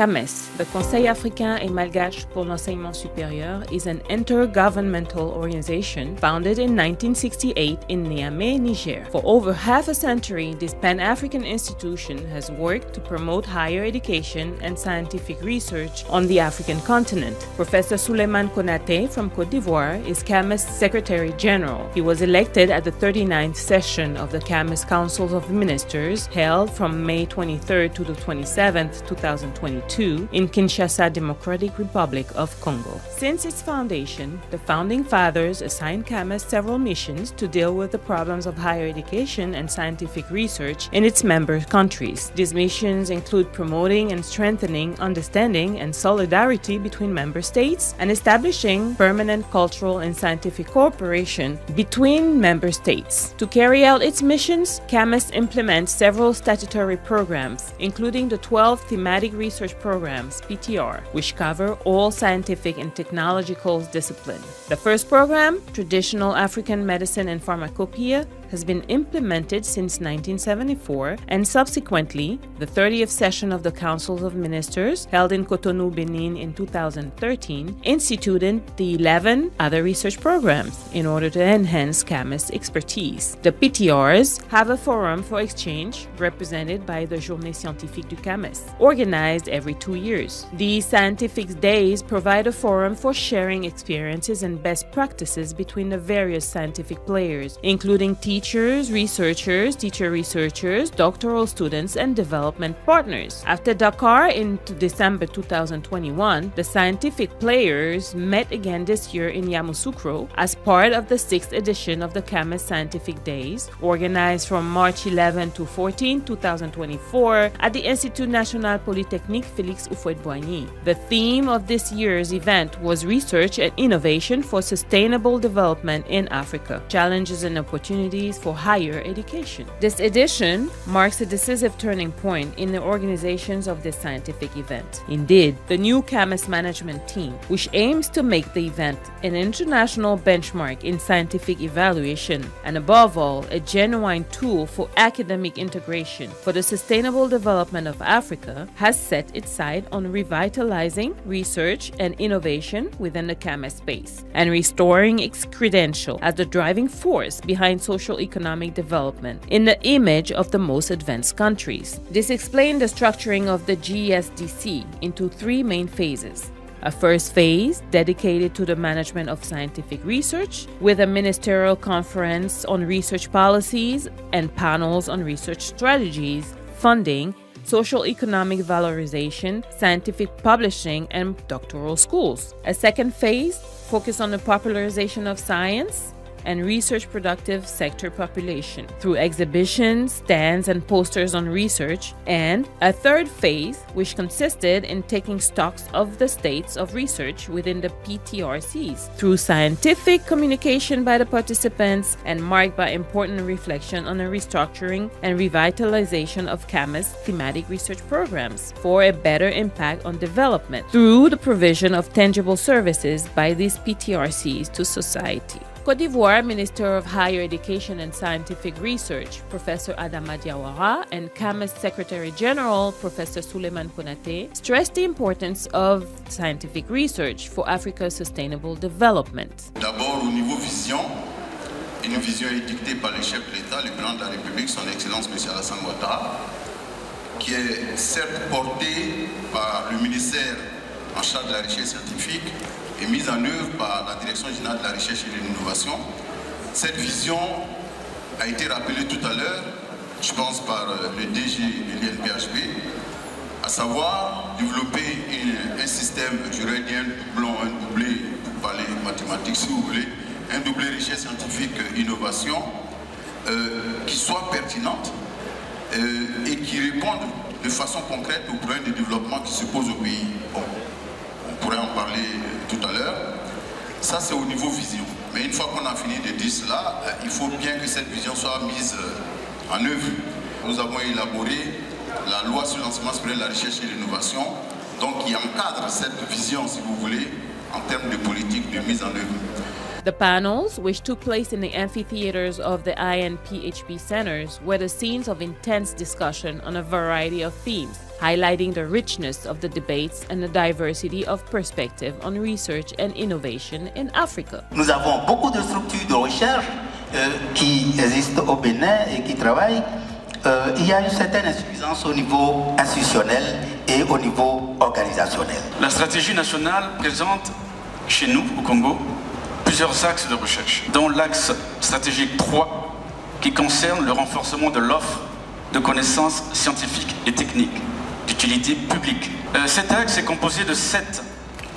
CAMES, the Conseil africain et malgache pour l'enseignement supérieur, is an intergovernmental organization founded in 1968 in Niamey, Niger. For over half a century, this Pan-African institution has worked to promote higher education and scientific research on the African continent. Professor Souleymane Konaté from Côte d'Ivoire is CAMES Secretary General. He was elected at the 39th session of the CAMES Council of Ministers held from May 23rd to the 27th, 2022 in Kinshasa, Democratic Republic of Congo. Since its foundation, the founding fathers assigned CAMES several missions to deal with the problems of higher education and scientific research in its member countries. These missions include promoting and strengthening understanding and solidarity between member states and establishing permanent cultural and scientific cooperation between member states. To carry out its missions, CAMES implements several statutory programs, including the 12 thematic research programs, PTR, which cover all scientific and technological disciplines. The first program, Traditional African Medicine and Pharmacopoeia, has been implemented since 1974, and subsequently, the 30th session of the Council of Ministers, held in Cotonou, Benin in 2013, instituted the 11 other research programs in order to enhance CAMES expertise. The PTRs have a forum for exchange represented by the Journée Scientifique du CAMES, organized every 2 years. These scientific days provide a forum for sharing experiences and best practices between the various scientific players, including teachers, researchers, teacher-researchers, doctoral students, and development partners. After Dakar in December 2021, the scientific players met again this year in Yamoussoukro as part of the 6th edition of the CAMES Scientific Days, organized from March 11 to 14, 2024 at the Institut National Polytechnique Félix Houphouët-Boigny. The theme of this year's event was Research and Innovation for Sustainable Development in Africa, Challenges and Opportunities for Higher Education. This edition marks a decisive turning point in the organizations of this scientific event. Indeed, the new CAMES management team, which aims to make the event an international benchmark in scientific evaluation and above all, a genuine tool for academic integration for the sustainable development of Africa, has set its sight on revitalizing research and innovation within the CAMES space and restoring its credential as the driving force behind socio-economic development in the image of the most advanced countries. This explained the structuring of the GSDC into 3 main phases. A first phase dedicated to the management of scientific research, with a ministerial conference on research policies and panels on research strategies, funding, social economic valorization, scientific publishing, and doctoral schools. A second phase focused on the popularization of science and research productive sector population through exhibitions, stands, and posters on research, and a third phase which consisted in taking stocks of the states of research within the PTRCs through scientific communication by the participants and marked by important reflection on the restructuring and revitalization of CAMES thematic research programs for a better impact on development through the provision of tangible services by these PTRCs to society. Côte d'Ivoire Minister of Higher Education and Scientific Research, Professor Adama Diawara, and CAMES Secretary General, Professor Souleymane Konaté, stressed the importance of scientific research for Africa's sustainable development. D'abord, au niveau vision, une vision édictée par le chef de l'État, le président de la République, son Excellence M. Alassane Ouattara, qui est certes portée par le ministère en charge de la recherche scientifique et mise en œuvre par la Direction générale de la recherche et de l'innovation. Cette vision a été rappelée tout à l'heure, je pense par le DG de l'INPHB, à savoir développer un système, je dirais un doublon, un doublé, pour parler mathématiques si vous voulez, un doublé recherche scientifique innovation qui soit pertinente et qui réponde de façon concrète aux problèmes de développement qui se posent au pays. Bon, on pourrait en parler tout à l'heure. Ça, c'est au niveau vision. Mais une fois qu'on a fini de dire cela, il faut bien que cette vision soit mise en œuvre. Nous avons élaboré la loi sur l'enseignement supérieur de la recherche et l'innovation, donc qui encadre cette vision, si vous voulez, en termes de politique de mise en œuvre. The panels, which took place in the amphitheaters of the INPHB centers, were the scenes of intense discussion on a variety of themes: highlighting the richness of the debates and the diversity of perspective on research and innovation in Africa. Nous avons beaucoup de structures de recherche qui existent au Bénin et qui travaillent. Il y a une certaine insuffisance au niveau institutionnel et au niveau organisationnel. La stratégie nationale présente chez nous, au Congo, plusieurs axes de recherche, dont l'axe stratégique 3 qui concerne le renforcement de l'offre de connaissances scientifiques et techniques d'utilité publique. Cet axe est composé de 7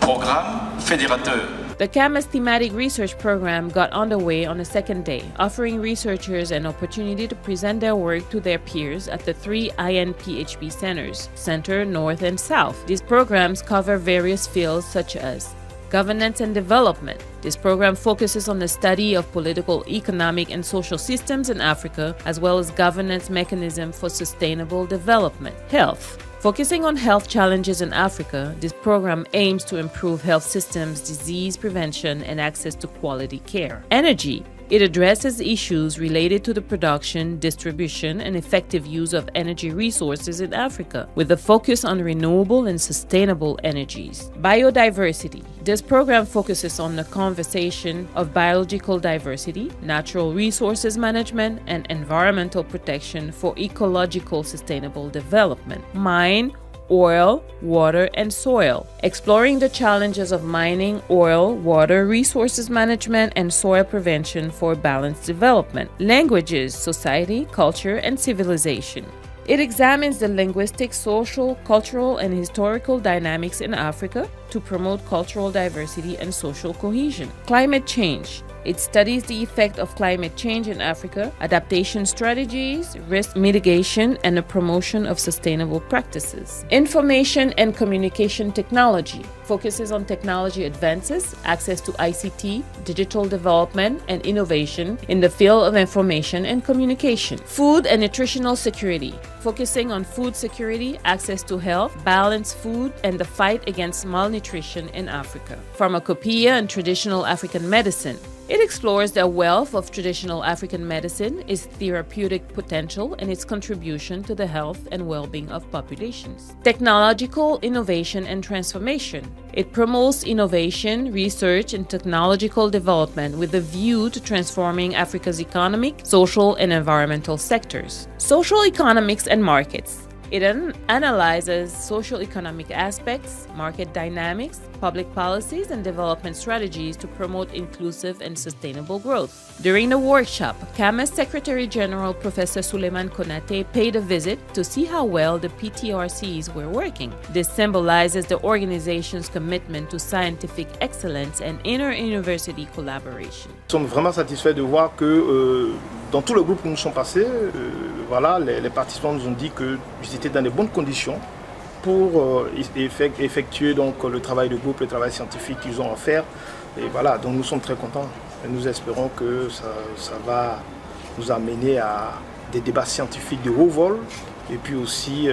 programmes fédérateurs. The CAMAS thematic research program got underway on the second day, offering researchers an opportunity to present their work to their peers at the 3 INPHP centers, Center, North, and South. These programs cover various fields such as governance and development. This program focuses on the study of political, economic, and social systems in Africa, as well as governance mechanisms for sustainable development. Health. Focusing on health challenges in Africa, this program aims to improve health systems, disease prevention, and access to quality care. Energy. It addresses issues related to the production, distribution, and effective use of energy resources in Africa, with a focus on renewable and sustainable energies. Biodiversity. This program focuses on the conservation of biological diversity, natural resources management, and environmental protection for ecological sustainable development. Mine, oil, water, and soil. Exploring the challenges of mining, oil, water, resources management, and soil prevention for balanced development. Languages, society, culture, and civilization. It examines the linguistic, social, cultural, and historical dynamics in Africa to promote cultural diversity and social cohesion. Climate change. It studies the effect of climate change in Africa, adaptation strategies, risk mitigation, and the promotion of sustainable practices. Information and communication technology focuses on technology advances, access to ICT, digital development, and innovation in the field of information and communication. Food and nutritional security, focusing on food security, access to health, balanced food, and the fight against malnutrition in Africa. Pharmacopoeia and traditional African medicine. It explores the wealth of traditional African medicine, its therapeutic potential, and its contribution to the health and well-being of populations. Technological innovation and transformation. It promotes innovation, research, and technological development with a view to transforming Africa's economic, social, and environmental sectors. Social economics and markets. It analyzes social-economic aspects, market dynamics, public policies, and development strategies to promote inclusive and sustainable growth. During the workshop, CAMAS Secretary General Professor Suleiman Konate paid a visit to see how well the PTRCs were working. This symbolizes the organization's commitment to scientific excellence and inter-university collaboration. Nous sommes vraiment satisfaits de voir que dans tout le groupe où nous sommes passés, voilà, les participants nous ont dit qu'ils étaient dans de bonnes conditions pour effectuer donc, le travail de groupe, le travail scientifique qu'ils ont à faire. Et voilà, donc nous sommes très contents et nous espérons que ça va nous amener à des débats scientifiques de haut vol et puis aussi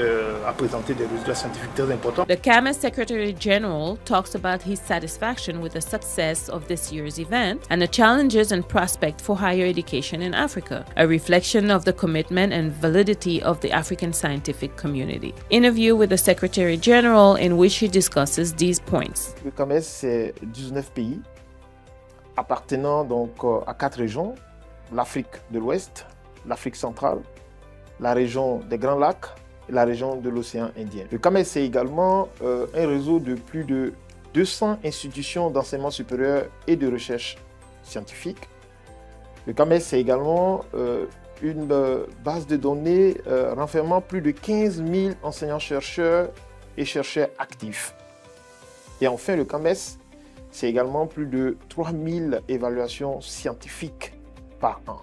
à présenter des résultats scientifiques très importants. The CAMAS Secretary General talks about his satisfaction with the success of this year's event and the challenges and prospects for higher education in Africa, a reflection of the commitment and validity of the African scientific community. Interview with the Secretary General in which he discusses these points. Le CAMAS, c'est 19 pays appartenant donc à 4 régions, l'Afrique de l'Ouest, l'Afrique centrale, la région des Grands Lacs et la région de l'océan Indien. Le CAMAS, c'est également un réseau de plus de 200 institutions d'enseignement supérieur et de recherche scientifique. Le CAMAS, c'est également une base de données renfermant plus de 15 000 enseignants-chercheurs et chercheurs actifs. Et enfin, le CAMAS, c'est également plus de 3 000 évaluations scientifiques par an.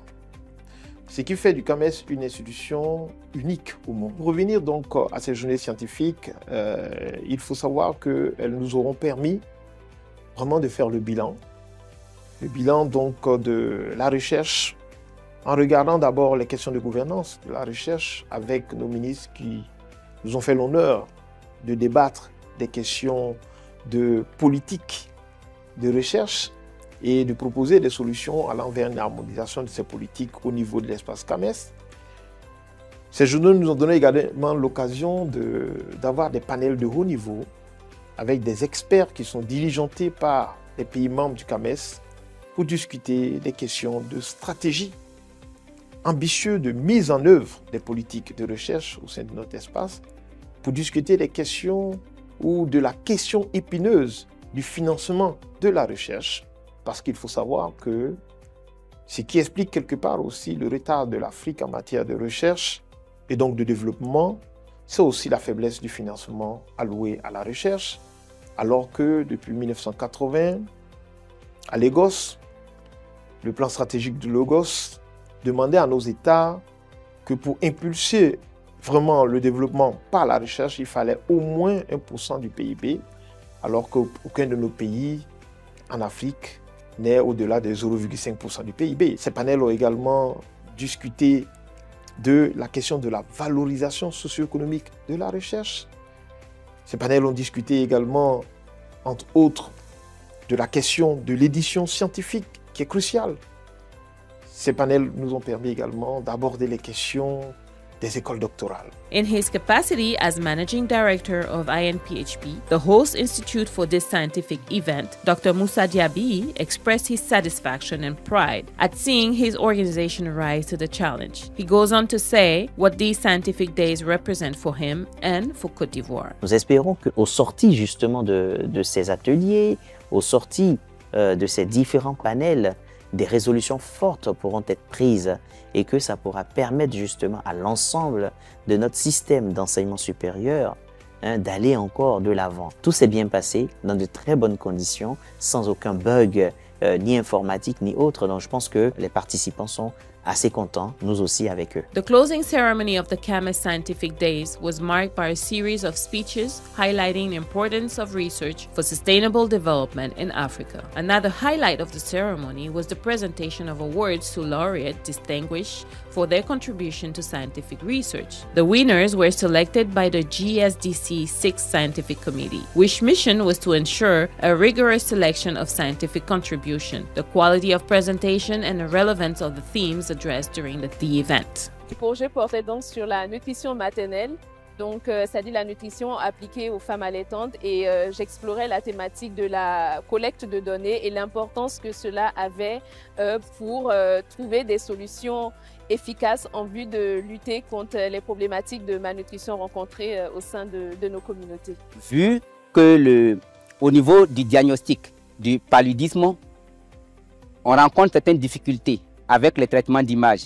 Ce qui fait du CAMAS une institution unique au monde. Pour revenir donc à ces journées scientifiques, il faut savoir qu'elles nous auront permis vraiment de faire le bilan donc de la recherche, en regardant d'abord les questions de gouvernance de la recherche avec nos ministres qui nous ont fait l'honneur de débattre des questions de politique de recherche et de proposer des solutions allant vers une harmonisation de ces politiques au niveau de l'espace CAMAS. Ces journaux nous ont donné également l'occasion d'avoir des panels de haut niveau avec des experts qui sont diligentés par les pays membres du CAMES pour discuter des questions de stratégie ambitieux de mise en œuvre des politiques de recherche au sein de notre espace, pour discuter des questions ou de la question épineuse du financement de la recherche, parce qu'il faut savoir que ce qui explique quelque part aussi le retard de l'Afrique en matière de recherche et donc de développement, c'est aussi la faiblesse du financement alloué à la recherche, alors que depuis 1980, à Lagos, le plan stratégique de Lagos demandait à nos États que pour impulser vraiment le développement par la recherche, il fallait au moins 1% du PIB, alors qu'aucun de nos pays en Afrique n'est au-delà des 0,5% du PIB. Ces panels ont également discuté de la question de la valorisation socio-économique de la recherche. Ces panels ont discuté également, entre autres, de la question de l'édition scientifique qui est cruciale. Ces panels nous ont permis également d'aborder les questions des écoles doctorales. In his capacity as Managing Director of INPHP, the host institute for this scientific event, Dr. Moussa Diaby expressed his satisfaction and pride at seeing his organization rise to the challenge. He goes on to say what these scientific days represent for him and for Côte d'Ivoire. Nous espérons qu'au sorti justement de ces ateliers, au sorti de ces différents panels, des résolutions fortes pourront être prises et que ça pourra permettre justement à l'ensemble de notre système d'enseignement supérieur d'aller encore de l'avant. Tout s'est bien passé dans de très bonnes conditions, sans aucun bug ni informatique ni autre. Donc je pense que les participants sont assez contents, nous aussi avec eux. The closing ceremony of the CAMES Scientific Days was marked by a series of speeches highlighting the importance of research for sustainable development in Africa. Another highlight of the ceremony was the presentation of awards to laureates distinguished for their contribution to scientific research. The winners were selected by the GSDC 6th Scientific Committee, which mission was to ensure a rigorous selection of scientific contribution, the quality of presentation, and the relevance of the themes addressed during the event. Le projet portait donc sur la nutrition maternelle, donc c'est-à-dire la nutrition appliquée aux femmes allaitantes, et j'explorais la thématique de la collecte de données et l'importance que cela avait pour trouver des solutions efficaces en vue de lutter contre les problématiques de malnutrition rencontrées au sein de nos communautés. Vu que au niveau du diagnostic du paludisme, on rencontre certaines difficultés avec les traitements d'image,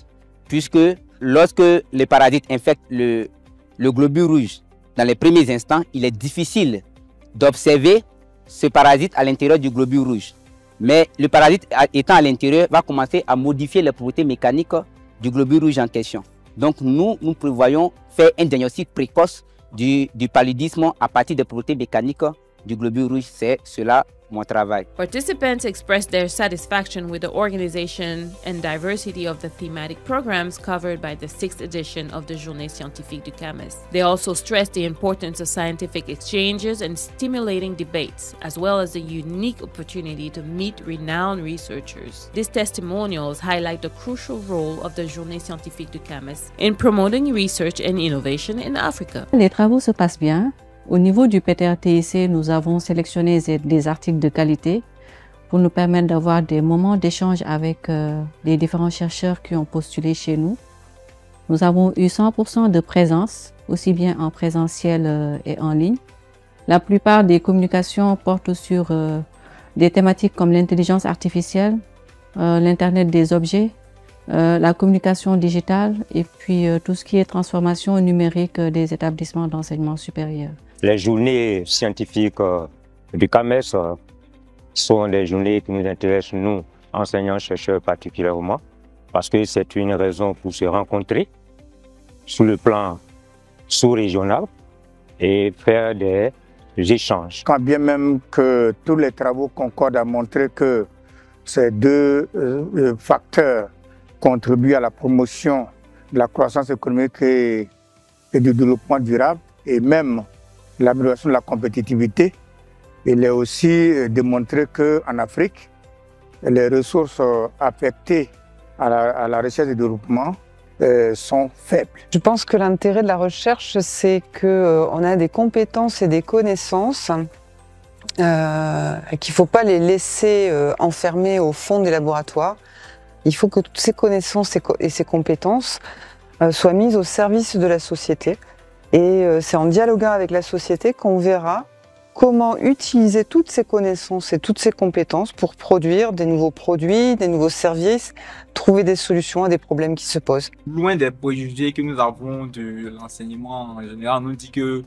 puisque lorsque les parasites infectent le globule rouge dans les premiers instants, il est difficile d'observer ce parasite à l'intérieur du globule rouge. Mais le parasite étant à l'intérieur va commencer à modifier les propriétés mécaniques du globule rouge en question. Donc nous prévoyons faire un diagnostic précoce du paludisme à partir des propriétés mécaniques du globule rouge. C'est cela mon travail. Participants expressed their satisfaction with the organization and diversity of the thematic programs covered by the 6th edition of the Journée Scientifique du CAMES. They also stressed the importance of scientific exchanges and stimulating debates, as well as the unique opportunity to meet renowned researchers. These testimonials highlight the crucial role of the Journée Scientifique du CAMES in promoting research and innovation in Africa. Les travaux se passent bien. Au niveau du PTRTIC, nous avons sélectionné des articles de qualité pour nous permettre d'avoir des moments d'échange avec les différents chercheurs qui ont postulé chez nous. Nous avons eu 100% de présence, aussi bien en présentiel et en ligne. La plupart des communications portent sur des thématiques comme l'intelligence artificielle, l'Internet des objets, la communication digitale et puis tout ce qui est transformation numérique des établissements d'enseignement supérieur. Les journées scientifiques du CAMES sont des journées qui nous intéressent, nous, enseignants-chercheurs particulièrement, parce que c'est une raison pour se rencontrer sur le plan sous-régional et faire des échanges. Quand bien même que tous les travaux concordent à montrer que ces deux facteurs contribuent à la promotion de la croissance économique et du développement durable et même l'amélioration de la compétitivité. Il est aussi démontré qu'en Afrique, les ressources affectées à la recherche et développement sont faibles. Je pense que l'intérêt de la recherche, c'est qu'on a des compétences et des connaissances qu'il ne faut pas les laisser enfermer au fond des laboratoires. Il faut que toutes ces connaissances et ces compétences soient mises au service de la société. Et c'est en dialoguant avec la société qu'on verra comment utiliser toutes ces connaissances et toutes ces compétences pour produire des nouveaux produits, des nouveaux services, trouver des solutions à des problèmes qui se posent. Loin des préjugés que nous avons de l'enseignement en général, on nous dit que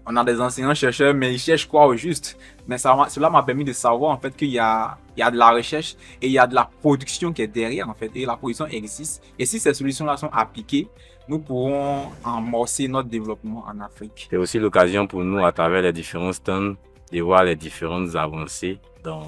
on a des enseignants-chercheurs, mais ils cherchent quoi au juste? Mais cela m'a permis de savoir en fait qu'il y a de la recherche et il y a de la production qui est derrière en fait. Et la production existe. Et si ces solutions-là sont appliquées, nous pourrons amorcer notre développement en Afrique. C'est aussi l'occasion pour nous, à travers les différents stands, de voir les différentes avancées dans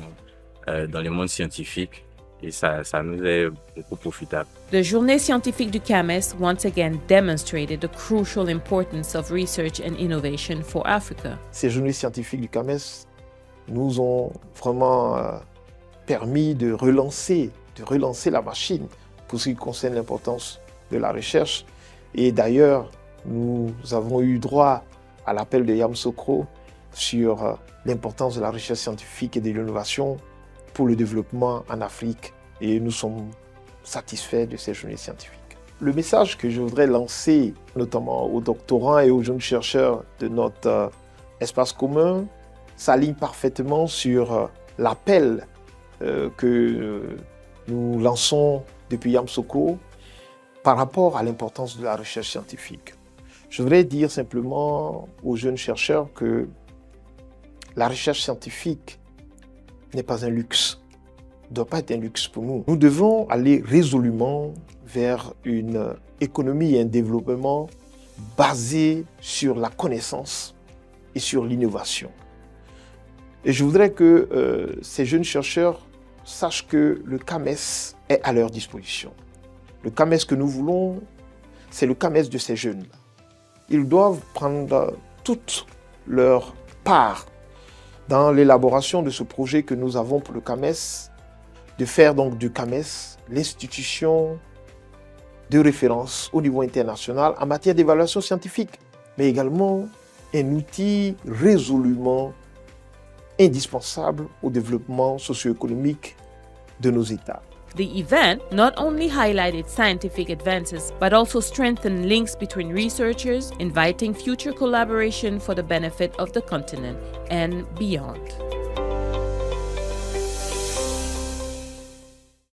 le monde scientifique. Et ça nous est beaucoup profitable. The Journée scientifique du CAMES once again demonstrated the crucial importance of research and innovation for Africa. Ces journées scientifiques du CAMES nous ont vraiment permis de relancer la machine pour ce qui concerne l'importance de la recherche. Et d'ailleurs, nous avons eu droit à l'appel de Yamoussoukro sur l'importance de la recherche scientifique et de l'innovation pour le développement en Afrique, et nous sommes satisfaits de ces journées scientifiques. Le message que je voudrais lancer, notamment aux doctorants et aux jeunes chercheurs de notre espace commun, s'aligne parfaitement sur l'appel que nous lançons depuis Yamoussoukro par rapport à l'importance de la recherche scientifique. Je voudrais dire simplement aux jeunes chercheurs que la recherche scientifique n'est pas un luxe, ne doit pas être un luxe pour nous. Nous devons aller résolument vers une économie et un développement basé sur la connaissance et sur l'innovation. Et je voudrais que ces jeunes chercheurs sachent que le CAMES est à leur disposition. Le CAMES que nous voulons, c'est le CAMES de ces jeunes. Ils doivent prendre toute leur part dans l'élaboration de ce projet que nous avons pour le CAMES, de faire donc du CAMES l'institution de référence au niveau international en matière d'évaluation scientifique, mais également un outil résolument indispensable au développement socio-économique de nos États. The event not only highlighted scientific advances, but also strengthened links between researchers, inviting future collaboration for the benefit of the continent and beyond.